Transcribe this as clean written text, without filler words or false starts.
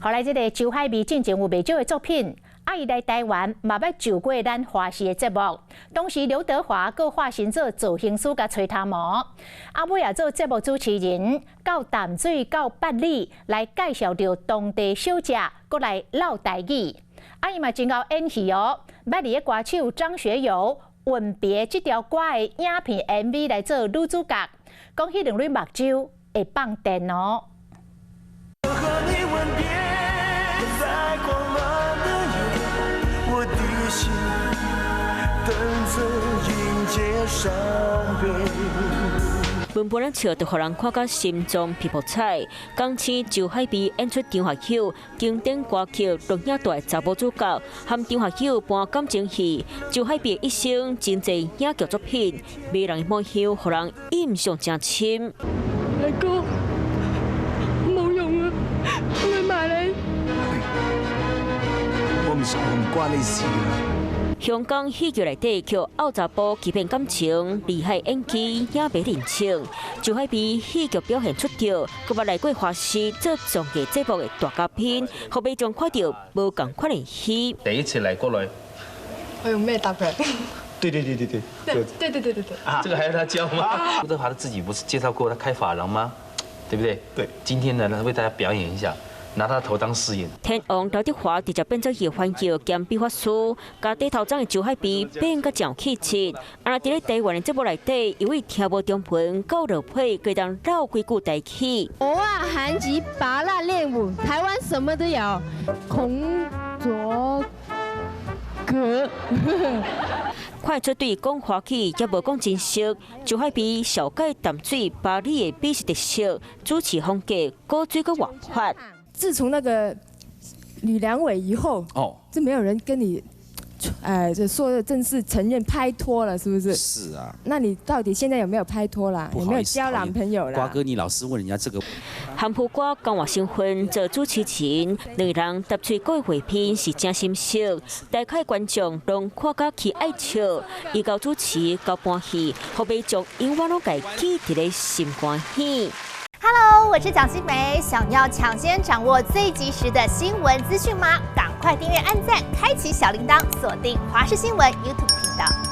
后来，这个周海媚进前有袂少的作品，伊来台湾嘛要就过咱华视的节目。当时刘德华佮化身做造型师甲吹头毛，尾也做节目主持人，到淡水到八里来介绍着当地小食，佮来唠台语。伊嘛真够演戏哦，捌伫个歌手张学友《吻别》这条歌的影片 MV 来做女主角，讲迄两蕊目睭会放电哦。 文本笑就互人看甲心中皮肤彩。港星周海媚演出张学友经典歌曲《录影带查某主角》，和张学友扮感情戏。周海媚一生真侪影剧作品，迷人的模样，互人印象真深。大哥，冇用啊，我去埋你。我唔關你事啊。 香港戲劇內底靠奧查甫欺騙感情，厲害演技也袂人情。周海媚戲劇表現出色，佮捌來過華視做綜藝節目的大嘉賓，後尾仲看到無共款的戲。第一次來過來，我用咩答佢？對。對。啊，這個還要他教嗎？劉德華自己不是介紹過他開髮廊嗎？對不對？對。今天呢，為大家表演一下。 拿他頭當試驗。天王劉德華直接變做葉環耀兼美髮師，家底頭長的周海媚變甲真有氣質。啊，在台灣的節目內底，因為聽無中文，夠落配，可以當繞幾句台語。偶爾韓籍拔辣練舞，台灣什麼都有。孔卓格。看出對講華語也無講真實。周海媚小解淡水巴黎的美食特色，主持風格古錐個活潑。 自從那個呂良偉以後，就沒有人跟你，就說正式承認拍拖了，是不是？是啊。那你到底現在有沒有拍拖啦？有沒有交男朋友啦？瓜哥，你老是問人家這個。韓普瓜講話新婚做主持人，兩人搭嘴過會片是真心熟，大概觀眾攏看甲佢愛笑，伊到主持到搬戲，後尾將永遠攏家記佇咧心肝喜。 Hello， 我是蒋欣梅。想要抢先掌握最及时的新闻资讯吗？赶快订阅、按赞、开启小铃铛，锁定华视新闻 YouTube 频道。